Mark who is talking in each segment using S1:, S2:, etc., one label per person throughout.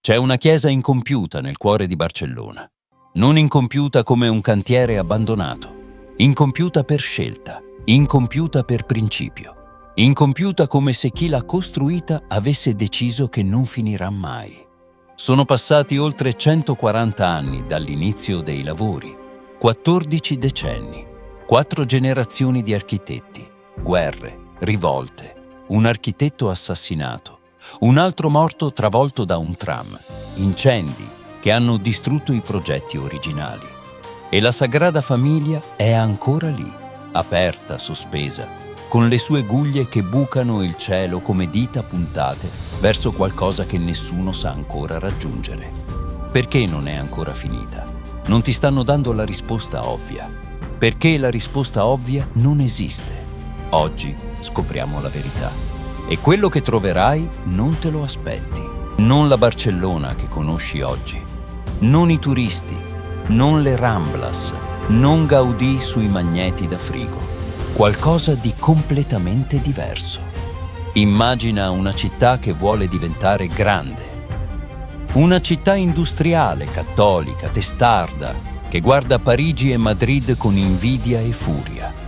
S1: C'è una chiesa incompiuta nel cuore di Barcellona. Non incompiuta come un cantiere abbandonato. Incompiuta per scelta. Incompiuta per principio. Incompiuta come se chi l'ha costruita avesse deciso che non finirà mai. Sono passati oltre 140 anni dall'inizio dei lavori. 14 decenni. 4 generazioni di architetti. Guerre, rivolte. Un architetto assassinato. Un altro morto travolto da un tram, incendi che hanno distrutto i progetti originali. E la Sagrada Famiglia è ancora lì, aperta, sospesa, con le sue guglie che bucano il cielo come dita puntate verso qualcosa che nessuno sa ancora raggiungere. Perché non è ancora finita? Non ti stanno dando la risposta ovvia. Perché la risposta ovvia non esiste. Oggi scopriamo la verità. E quello che troverai non te lo aspetti. Non la Barcellona che conosci oggi. Non i turisti. Non le Ramblas. Non Gaudì sui magneti da frigo. Qualcosa di completamente diverso. Immagina una città che vuole diventare grande. Una città industriale, cattolica, testarda, che guarda Parigi e Madrid con invidia e furia.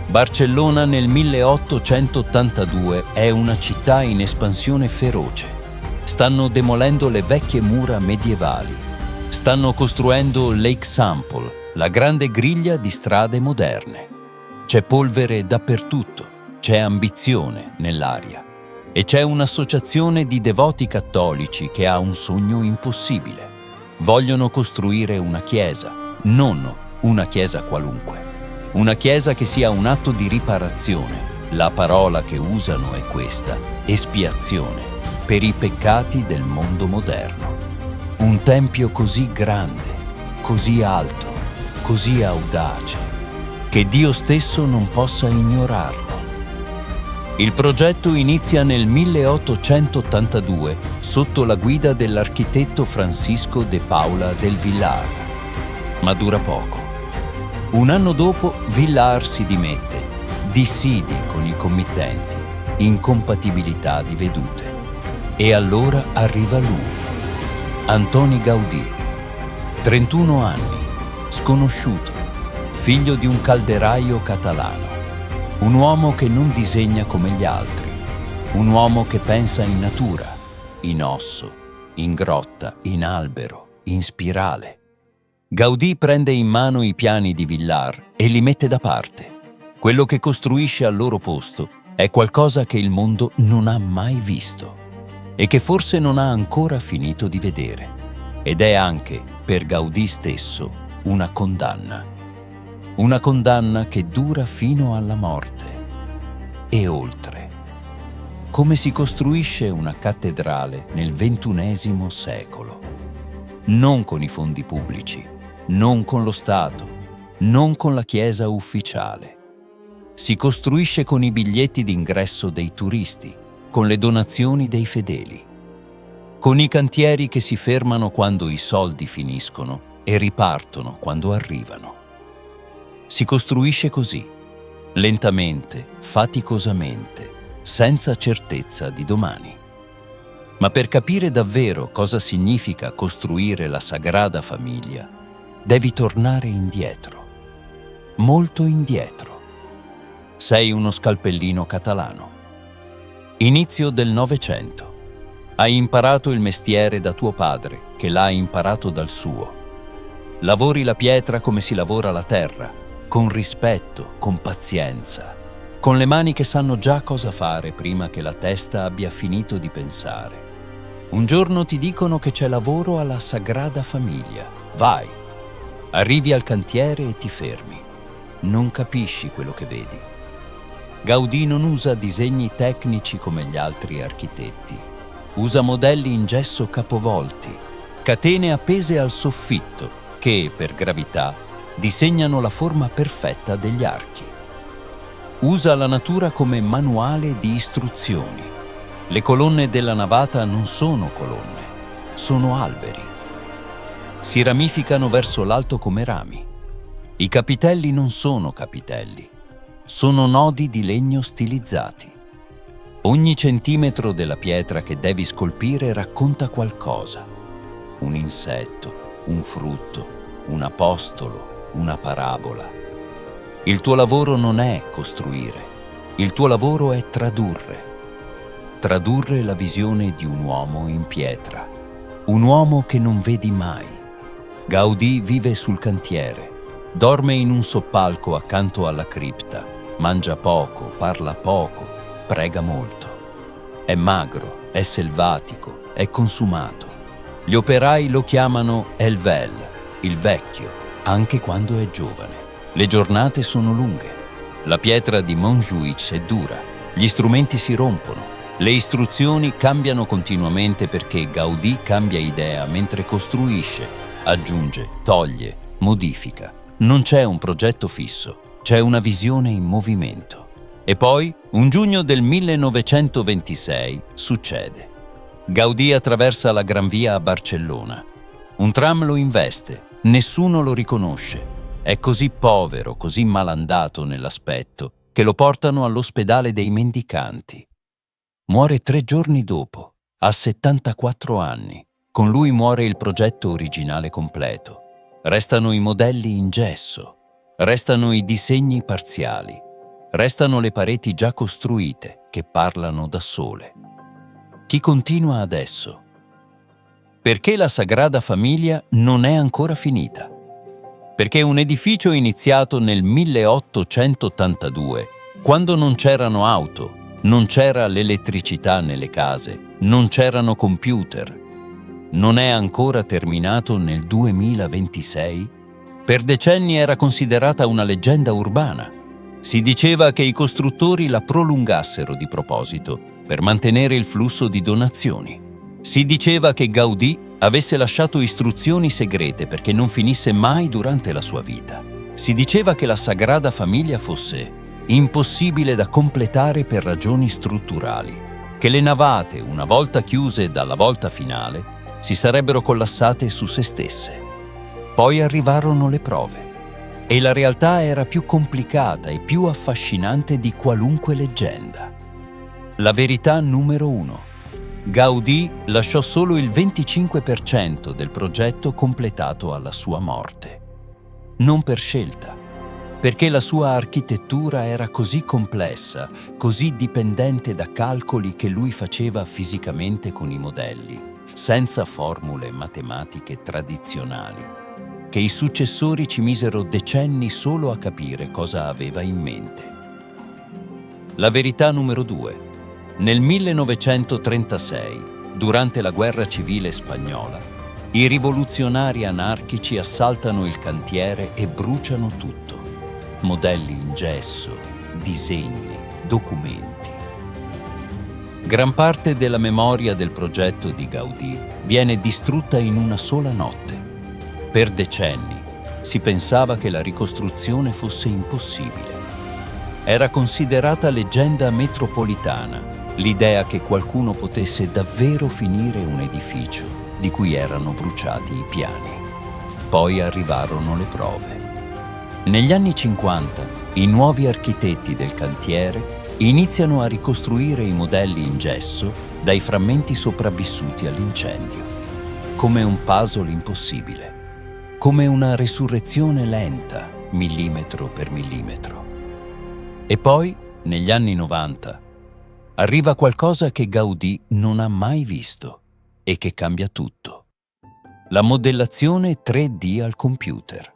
S1: Barcellona nel 1882 è una città in espansione feroce. Stanno demolendo le vecchie mura medievali. Stanno costruendo l'Eixample, la grande griglia di strade moderne. C'è polvere dappertutto, c'è ambizione nell'aria. E c'è un'associazione di devoti cattolici che ha un sogno impossibile. Vogliono costruire una chiesa, non una chiesa qualunque. Una chiesa che sia un atto di riparazione. La parola che usano è questa: espiazione, per i peccati del mondo moderno. Un tempio così grande, così alto, così audace, che Dio stesso non possa ignorarlo. Il progetto inizia nel 1882 sotto la guida dell'architetto Francisco de Paula del Villar. Ma dura poco. Un anno dopo Villar si dimette, dissidi con i committenti, incompatibilità di vedute. E allora arriva lui, Antoni Gaudí, 31 anni, sconosciuto, figlio di un calderaio catalano, un uomo che non disegna come gli altri, un uomo che pensa in natura, in osso, in grotta, in albero, in spirale. Gaudí prende in mano i piani di Villar e li mette da parte. Quello che costruisce al loro posto è qualcosa che il mondo non ha mai visto e che forse non ha ancora finito di vedere. Ed è anche, per Gaudí stesso, una condanna. Una condanna che dura fino alla morte e oltre. Come si costruisce una cattedrale nel XXI secolo? Non con i fondi pubblici, non con lo Stato, non con la Chiesa ufficiale. Si costruisce con i biglietti d'ingresso dei turisti, con le donazioni dei fedeli, con i cantieri che si fermano quando i soldi finiscono e ripartono quando arrivano. Si costruisce così, lentamente, faticosamente, senza certezza di domani. Ma per capire davvero cosa significa costruire la Sagrada Famiglia, devi tornare indietro, molto indietro. Sei uno scalpellino catalano. Inizio del Novecento. Hai imparato il mestiere da tuo padre, che l'ha imparato dal suo. Lavori la pietra come si lavora la terra, con rispetto, con pazienza, con le mani che sanno già cosa fare prima che la testa abbia finito di pensare. Un giorno ti dicono che c'è lavoro alla Sagrada Famiglia. Vai. Arrivi al cantiere e ti fermi. Non capisci quello che vedi. Gaudí non usa disegni tecnici come gli altri architetti. Usa modelli in gesso capovolti, catene appese al soffitto che, per gravità, disegnano la forma perfetta degli archi. Usa la natura come manuale di istruzioni. Le colonne della navata non sono colonne, sono alberi. Si ramificano verso l'alto come rami. I capitelli non sono capitelli, sono nodi di legno stilizzati. Ogni centimetro della pietra che devi scolpire racconta qualcosa. Un insetto, un frutto, un apostolo, una parabola. Il tuo lavoro non è costruire, il tuo lavoro è tradurre. Tradurre la visione di un uomo in pietra, un uomo che non vedi mai. Gaudì vive sul cantiere, dorme in un soppalco accanto alla cripta, mangia poco, parla poco, prega molto. È magro, è selvatico, è consumato. Gli operai lo chiamano El Vel, il vecchio, anche quando è giovane. Le giornate sono lunghe. La pietra di Montjuïc è dura. Gli strumenti si rompono. Le istruzioni cambiano continuamente perché Gaudì cambia idea mentre costruisce, aggiunge, toglie, modifica. Non c'è un progetto fisso, c'è una visione in movimento. E poi, un giugno del 1926, succede. Gaudì attraversa la Gran Via a Barcellona. Un tram lo investe, nessuno lo riconosce. È così povero, così malandato nell'aspetto, che lo portano all'ospedale dei mendicanti. Muore 3 giorni dopo, a 74 anni. Con lui muore il progetto originale completo. Restano i modelli in gesso, restano i disegni parziali. Restano le pareti già costruite, che parlano da sole. Chi continua adesso? Perché la Sagrada Famiglia non è ancora finita. Perché un edificio iniziato nel 1882, quando non c'erano auto, non c'era l'elettricità nelle case, non c'erano computer, non è ancora terminato nel 2026? Per decenni era considerata una leggenda urbana. Si diceva che i costruttori la prolungassero di proposito per mantenere il flusso di donazioni. Si diceva che Gaudì avesse lasciato istruzioni segrete perché non finisse mai durante la sua vita. Si diceva che la Sagrada Famiglia fosse impossibile da completare per ragioni strutturali, che le navate, una volta chiuse dalla volta finale, si sarebbero collassate su se stesse. Poi arrivarono le prove. E la realtà era più complicata e più affascinante di qualunque leggenda. La verità numero 1. Gaudì lasciò solo il 25% del progetto completato alla sua morte. Non per scelta, perché la sua architettura era così complessa, così dipendente da calcoli che lui faceva fisicamente con i modelli, senza formule matematiche tradizionali, che i successori ci misero decenni solo a capire cosa aveva in mente. La verità numero 2. Nel 1936, durante la guerra civile spagnola, i rivoluzionari anarchici assaltano il cantiere e bruciano tutto. Modelli in gesso, disegni, documenti. Gran parte della memoria del progetto di Gaudì viene distrutta in una sola notte. Per decenni si pensava che la ricostruzione fosse impossibile. Era considerata leggenda metropolitana l'idea che qualcuno potesse davvero finire un edificio di cui erano bruciati i piani. Poi arrivarono le prove. Negli anni 50, i nuovi architetti del cantiere iniziano a ricostruire i modelli in gesso dai frammenti sopravvissuti all'incendio, come un puzzle impossibile. Come una resurrezione lenta, millimetro per millimetro. E poi, negli anni 90, arriva qualcosa che Gaudì non ha mai visto e che cambia tutto. La modellazione 3D al computer.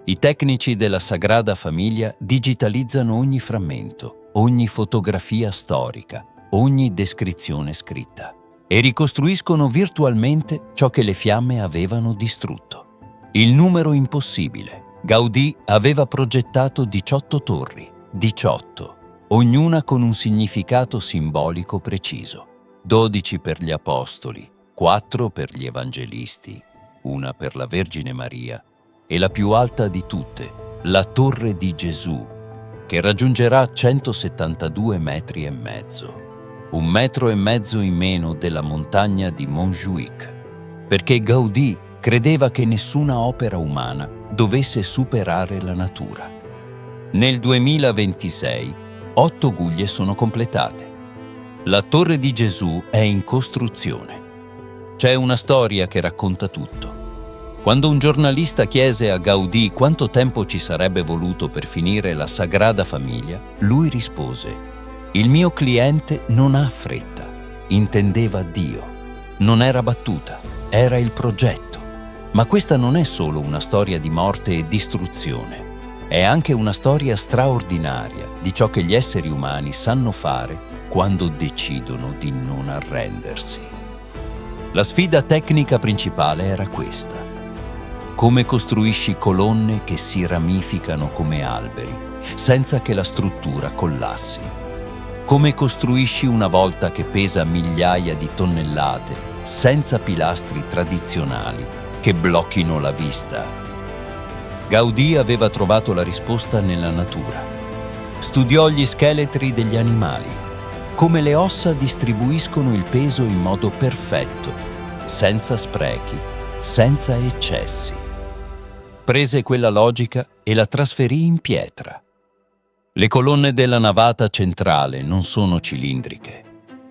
S1: I tecnici della Sagrada Famiglia digitalizzano ogni frammento, ogni fotografia storica, ogni descrizione scritta e ricostruiscono virtualmente ciò che le fiamme avevano distrutto. Il numero impossibile. Gaudì aveva progettato 18 torri, 18, ognuna con un significato simbolico preciso. 12 per gli apostoli, 4 per gli evangelisti, una per la Vergine Maria e la più alta di tutte, la Torre di Gesù, che raggiungerà 172 metri e mezzo, 1,5 metri in meno della montagna di Montjuïc, perché Gaudì credeva che nessuna opera umana dovesse superare la natura. Nel 2026, 8 guglie sono completate. La Torre di Gesù è in costruzione. C'è una storia che racconta tutto. Quando un giornalista chiese a Gaudì quanto tempo ci sarebbe voluto per finire la Sagrada Famiglia, lui rispose: «Il mio cliente non ha fretta, intendeva Dio. Non era battuta, era il progetto. Ma questa non è solo una storia di morte e distruzione, è anche una storia straordinaria di ciò che gli esseri umani sanno fare quando decidono di non arrendersi». La sfida tecnica principale era questa: come costruisci colonne che si ramificano come alberi, senza che la struttura collassi? Come costruisci una volta che pesa migliaia di tonnellate, senza pilastri tradizionali che blocchino la vista? Gaudì aveva trovato la risposta nella natura. Studiò gli scheletri degli animali, come le ossa distribuiscono il peso in modo perfetto, senza sprechi, senza eccessi. Prese quella logica e la trasferì in pietra. Le colonne della navata centrale non sono cilindriche,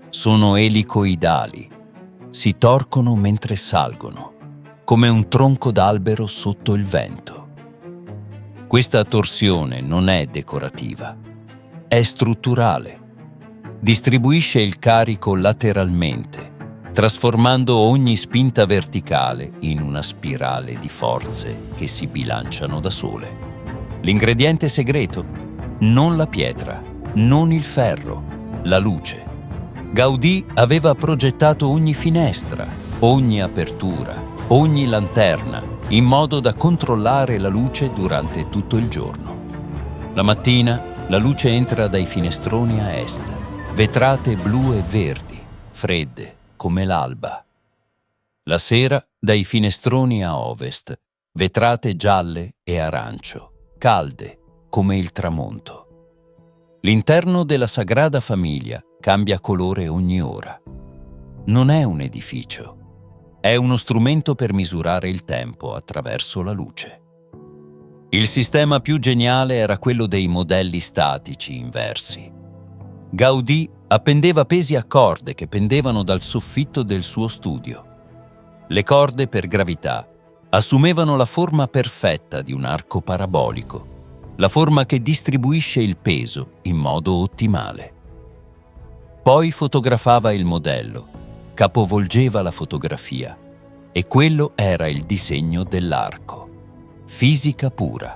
S1: sono elicoidali. Si torcono mentre salgono, come un tronco d'albero sotto il vento. Questa torsione non è decorativa, è strutturale. Distribuisce il carico lateralmente, trasformando ogni spinta verticale in una spirale di forze che si bilanciano da sole. L'ingrediente segreto? Non la pietra, non il ferro, la luce. Gaudì aveva progettato ogni finestra, ogni apertura, ogni lanterna, in modo da controllare la luce durante tutto il giorno. La mattina la luce entra dai finestroni a est, vetrate blu e verdi, fredde come l'alba. La sera dai finestroni a ovest, vetrate gialle e arancio, calde come il tramonto. L'interno della Sagrada Famiglia cambia colore ogni ora. Non è un edificio, è uno strumento per misurare il tempo attraverso la luce. Il sistema più geniale era quello dei modelli statici inversi. Gaudì appendeva pesi a corde che pendevano dal soffitto del suo studio. Le corde, per gravità, assumevano la forma perfetta di un arco parabolico, la forma che distribuisce il peso in modo ottimale. Poi fotografava il modello, capovolgeva la fotografia, e quello era il disegno dell'arco. Fisica pura,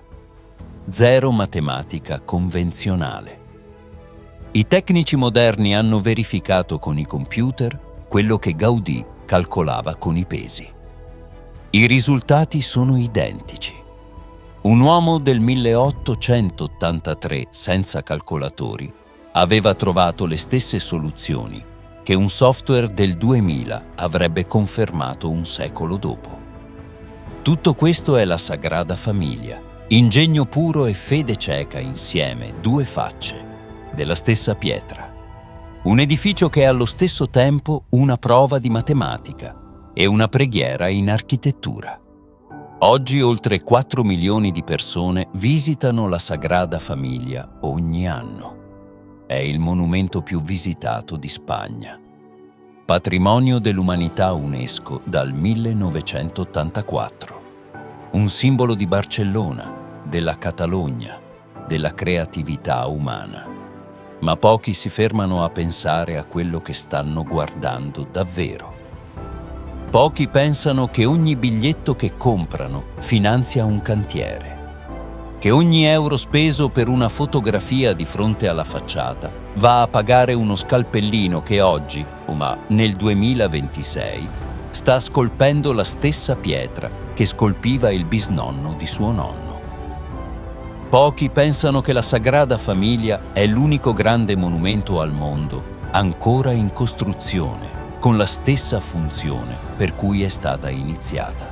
S1: zero matematica convenzionale. I tecnici moderni hanno verificato con i computer quello che Gaudì calcolava con i pesi. I risultati sono identici. Un uomo del 1883 senza calcolatori aveva trovato le stesse soluzioni che un software del 2000 avrebbe confermato un secolo dopo. Tutto questo è la Sagrada Famiglia, ingegno puro e fede cieca insieme, due facce della stessa pietra. Un edificio che è allo stesso tempo una prova di matematica e una preghiera in architettura. Oggi oltre 4 milioni di persone visitano la Sagrada Famiglia ogni anno. È il monumento più visitato di Spagna. Patrimonio dell'umanità UNESCO dal 1984. Un simbolo di Barcellona, della Catalogna, della creatività umana. Ma pochi si fermano a pensare a quello che stanno guardando davvero. Pochi pensano che ogni biglietto che comprano finanzia un cantiere, che ogni euro speso per una fotografia di fronte alla facciata va a pagare uno scalpellino che oggi, ma nel 2026, sta scolpendo la stessa pietra che scolpiva il bisnonno di suo nonno. Pochi pensano che la Sagrada Famiglia è l'unico grande monumento al mondo ancora in costruzione, con la stessa funzione per cui è stata iniziata.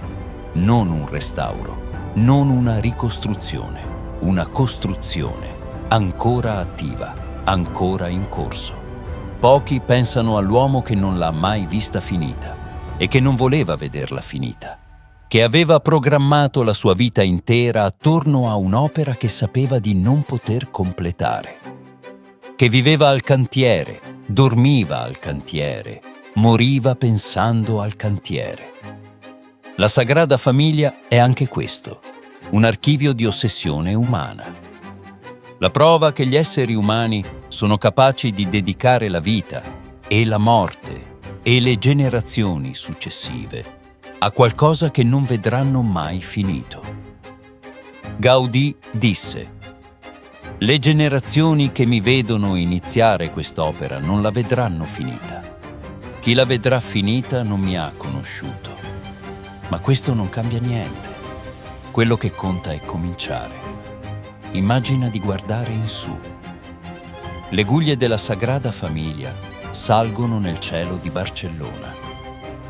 S1: Non un restauro, non una ricostruzione, una costruzione ancora attiva, ancora in corso. Pochi pensano all'uomo che non l'ha mai vista finita e che non voleva vederla finita, che aveva programmato la sua vita intera attorno a un'opera che sapeva di non poter completare, che viveva al cantiere, dormiva al cantiere, moriva pensando al cantiere. La Sagrada Famiglia è anche questo, un archivio di ossessione umana. La prova che gli esseri umani sono capaci di dedicare la vita e la morte e le generazioni successive a qualcosa che non vedranno mai finito. Gaudì disse: «Le generazioni che mi vedono iniziare quest'opera non la vedranno finita. Chi la vedrà finita non mi ha conosciuto. Ma questo non cambia niente. Quello che conta è cominciare. Immagina di guardare in su. Le guglie della Sagrada Famiglia salgono nel cielo di Barcellona.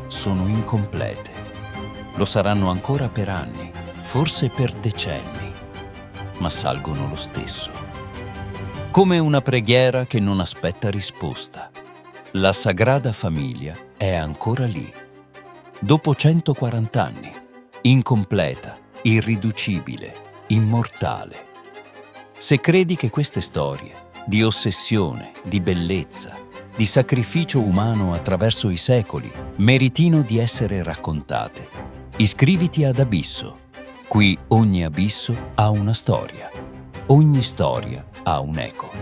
S1: Sono incomplete. Lo saranno ancora per anni, forse per decenni, ma salgono lo stesso. Come una preghiera che non aspetta risposta. La Sagrada Famiglia è ancora lì. Dopo 140 anni, incompleta, irriducibile, immortale. Se credi che queste storie di ossessione, di bellezza, di sacrificio umano attraverso i secoli meritino di essere raccontate, iscriviti ad Abisso. Qui ogni abisso ha una storia. Ogni storia ha un eco.